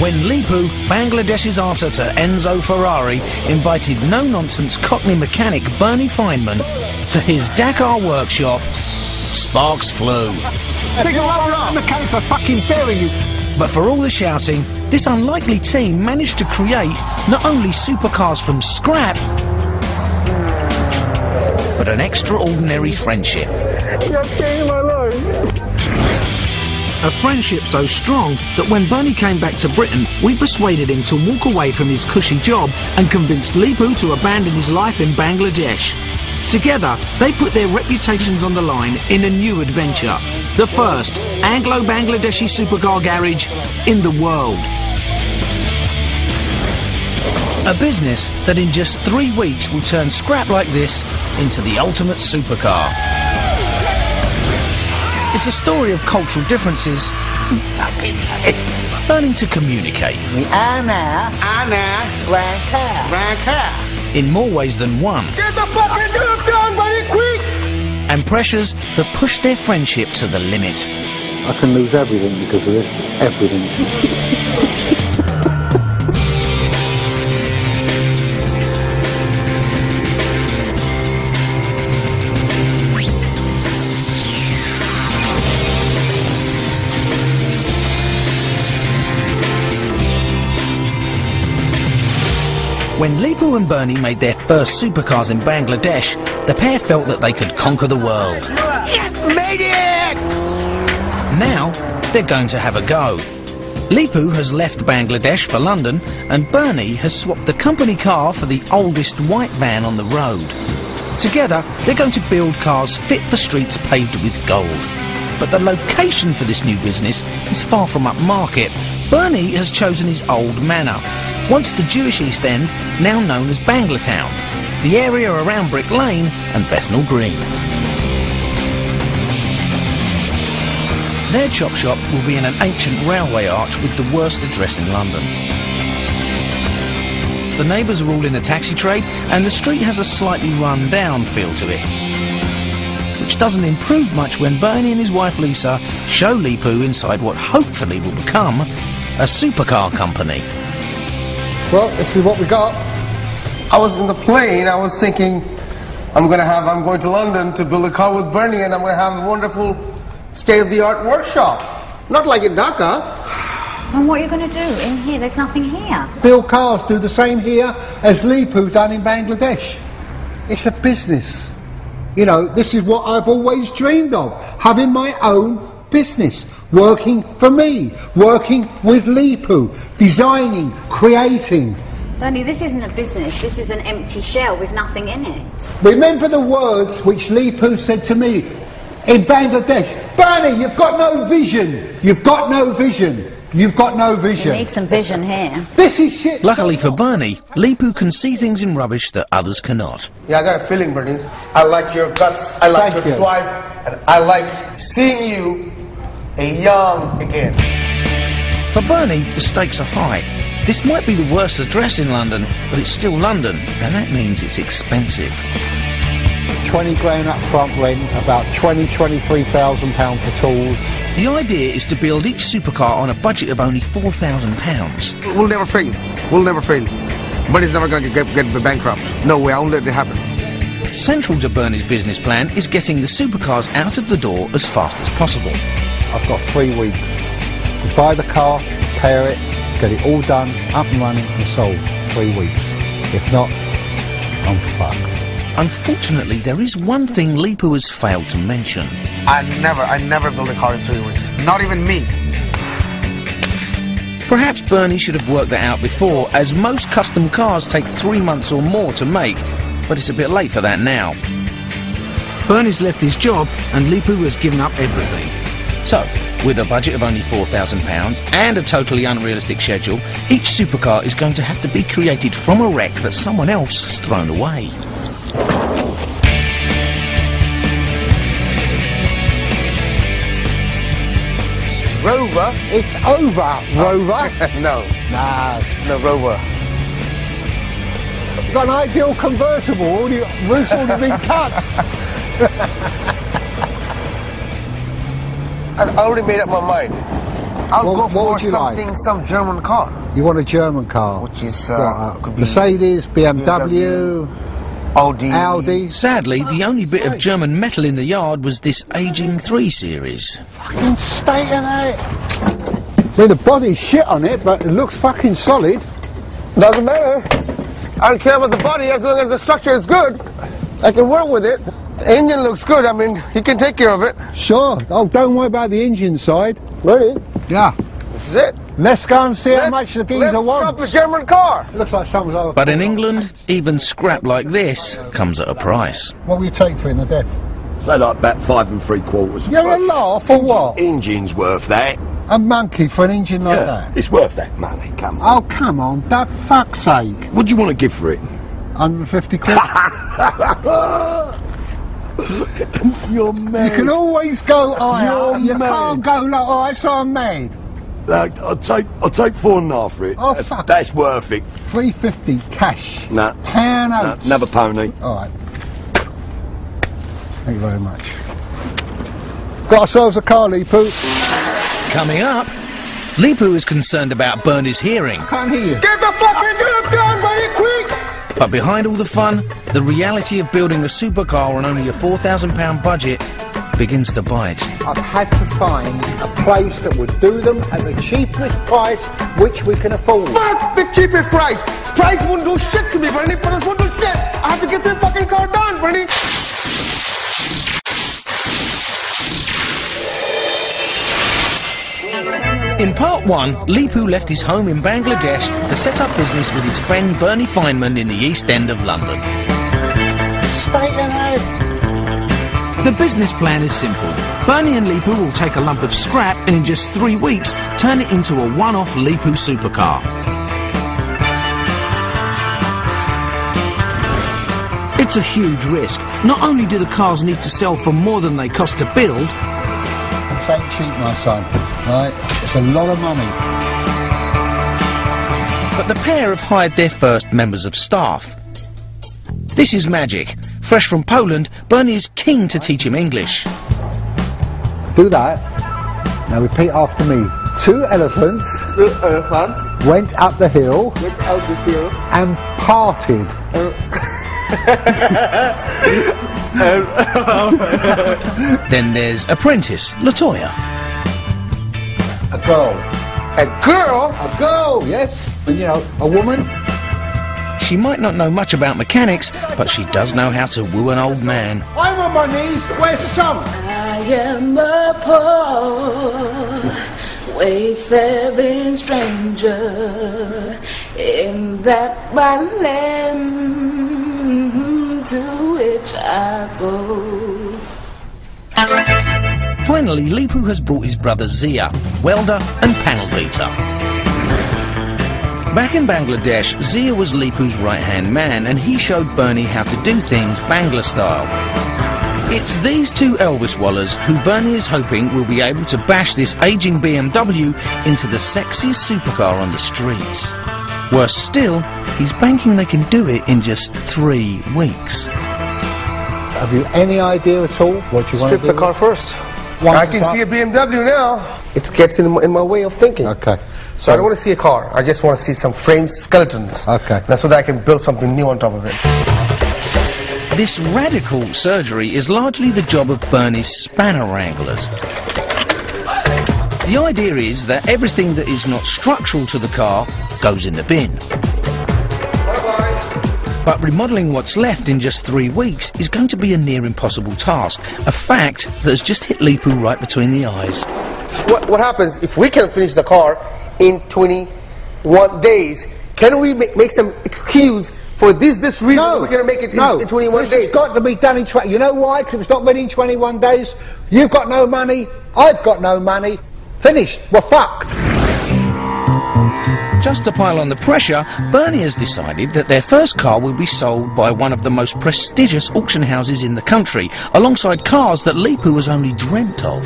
when Leepu, Bangladesh's answer to Enzo Ferrari, invited no-nonsense Cockney mechanic Bernie Feynman to his Dakar workshop, sparks flew. Take a rubber up! The mechanics are fucking burying you! But for all the shouting, this unlikely team managed to create not only supercars from scrap, but an extraordinary friendship. You're changing my life! A friendship so strong that when Bernie came back to Britain, we persuaded him to walk away from his cushy job and convinced Leepu to abandon his life in Bangladesh. Together, they put their reputations on the line in a new adventure. The first Anglo-Bangladeshi supercar garage in the world. A business that in just 3 weeks will turn scrap like this into the ultimate supercar. It's a story of cultural differences learning to communicate. In more ways than one. Get the fucking job done, buddy, quick! And pressures that push their friendship to the limit. I can lose everything because of this. Everything. When Leepu and Bernie made their first supercars in Bangladesh, the pair felt that they could conquer the world. Yes, made it! Now, they're going to have a go. Leepu has left Bangladesh for London, and Bernie has swapped the company car for the oldest white van on the road. Together, they're going to build cars fit for streets paved with gold. But the location for this new business is far from upmarket. Bernie has chosen his old manor, once the Jewish East End, now known as Banglatown, the area around Brick Lane and Bethnal Green. Their chop shop will be in an ancient railway arch with the worst address in London. The neighbours are all in the taxi trade, and the street has a slightly run-down feel to it, which doesn't improve much when Bernie and his wife Lisa show Leepu inside what hopefully will become a supercar company. Well, this is what we got. I was in the plane, I was thinking, I'm going to London to build a car with Bernie, and I'm going to have a wonderful state-of-the-art workshop. Not like in Dhaka. And what are you going to do in here? There's nothing here. Build cars, do the same here as Leepu done in Bangladesh. It's a business. You know, this is what I've always dreamed of. Having my own business. Working for me. Working with Leepu. Designing, creating. Bernie, this isn't a business. This is an empty shell with nothing in it. Remember the words which Leepu said to me in Bangladesh. Bernie, you've got no vision. You've got no vision. You've got no vision. You need some vision here. This is shit. Luckily for Bernie, Leepu can see things in rubbish that others cannot. Yeah, I got a feeling, Bernie. I like your guts, I like your drive, and I like seeing you a young again. For Bernie, the stakes are high. This might be the worst address in London, but it's still London, and that means it's expensive. 20 grand up front rent, about £23,000 for tools. The idea is to build each supercar on a budget of only £4,000. We'll never fail. We'll never fail. Bernie's never going to get bankrupt. No way, I won't let it happen. Central to Bernie's business plan is getting the supercars out of the door as fast as possible. I've got 3 weeks to buy the car, repair it, get it all done, up and running and sold. 3 weeks. If not, I'm fucked. Unfortunately, there is one thing Leepu has failed to mention. I never build a car in 3 weeks. Not even me. Perhaps Bernie should have worked that out before, as most custom cars take 3 months or more to make, but it's a bit late for that now. Bernie's left his job and Leepu has given up everything. So, with a budget of only £4,000 and a totally unrealistic schedule, each supercar is going to have to be created from a wreck that someone else has thrown away. Rover? It's over, Rover. No. Nah. No, Rover. You've got an ideal convertible, all the roof's already been cut. I already made up my mind. I'll go what for would you something, like? some German car. You want a German car? Which is, What, could be Mercedes, BMW, Audi. Sadly, the only bit of German metal in the yard was this aging 3 Series. Fucking state of it. I mean, the body's shit on it, but it looks fucking solid. Doesn't matter. I don't care about the body as long as the structure is good. I can work with it. The engine looks good. I mean, he can take care of it. Sure. Oh, don't worry about the engine side. Ready? Yeah. This is it. Let's go and see how much the geezer Let's wants. shop a German car. It looks like someone's over. But in England, even scrap like this comes at a price. What will you take for it in the death? Say like about 5 3/4. You're a laugh or what? Engine's worth that. A monkey for an engine like that? It's worth that money, come on. Oh, come on, that fuck's sake. What do you want to give for it? 150 quid? You're mad. You can always go higher. You're You mad. can't go low. Oh, I saw I'm mad. Like, I'll take 4.5 for it. Oh, fuck. That's worth it. 350 cash. Nah. Pound Nah, notes. another pony. All right. Thank you very much. Got ourselves a car, Leepu. Coming up, Leepu is concerned about Bernie's hearing. Can't hear you. Get the fucking job done, buddy, quick! But behind all the fun, the reality of building a supercar on only a £4,000 budget begins to bite. I've had to find a place that would do them at the cheapest price which we can afford. Fuck the cheapest price! Price won't do shit to me, Bernie. Price won't do shit! I have to get the fucking car done, Bernie! In part 1, Leepu left his home in Bangladesh to set up business with his friend Bernie Feynman in the East End of London. State ahead. The business plan is simple. Bernie and Leepu will take a lump of scrap and in just 3 weeks turn it into a one-off Leepu supercar. It's a huge risk. Not only do the cars need to sell for more than they cost to build, This ain't cheap, my son. Right? It's a lot of money. but the pair have hired their first members of staff. This is Magic. Fresh from Poland, Bernie is keen to teach him English. Do that. Now repeat after me. 2 elephants went up the hill and parted. Then there's apprentice, Latoya. A girl. A girl? A girl, yes. And you know, a woman. She might not know much about mechanics, but she does know how to woo an old man. I'm on my knees. Where's the song? I am a poor, wayfaring stranger in that one land to which I go. Finally, Leepu has brought his brother Zia, welder and panel beater. Back in Bangladesh, Zia was Leepu's right-hand man, and he showed Bernie how to do things Bangla style. It's these two Elvis Wallers who Bernie is hoping will be able to bash this aging BMW into the sexiest supercar on the streets. Worse still, he's banking they can do it in just 3 weeks. Have you any idea at all what you want to Strip do? the car first. Once I can it's up- see a BMW now. It gets in my way of thinking. Okay. So I don't want to see a car. I just want to see some framed skeletons. Okay. That's so that I can build something new on top of it. This radical surgery is largely the job of Bernie's spanner wranglers. The idea is that everything that is not structural to the car goes in the bin. But remodelling what's left in just 3 weeks is going to be a near impossible task, a fact that has just hit Leepu right between the eyes. What happens if we can finish the car in 21 days? Can we make some excuse for this reason? We're going to make it in 21 this days. has got to be done in 20. You know why? Because if it's not ready in 21 days, you've got no money, I've got no money. Finished. We're fucked. Just to pile on the pressure, Bernie has decided that their first car will be sold by one of the most prestigious auction houses in the country, alongside cars that Leepu has only dreamt of.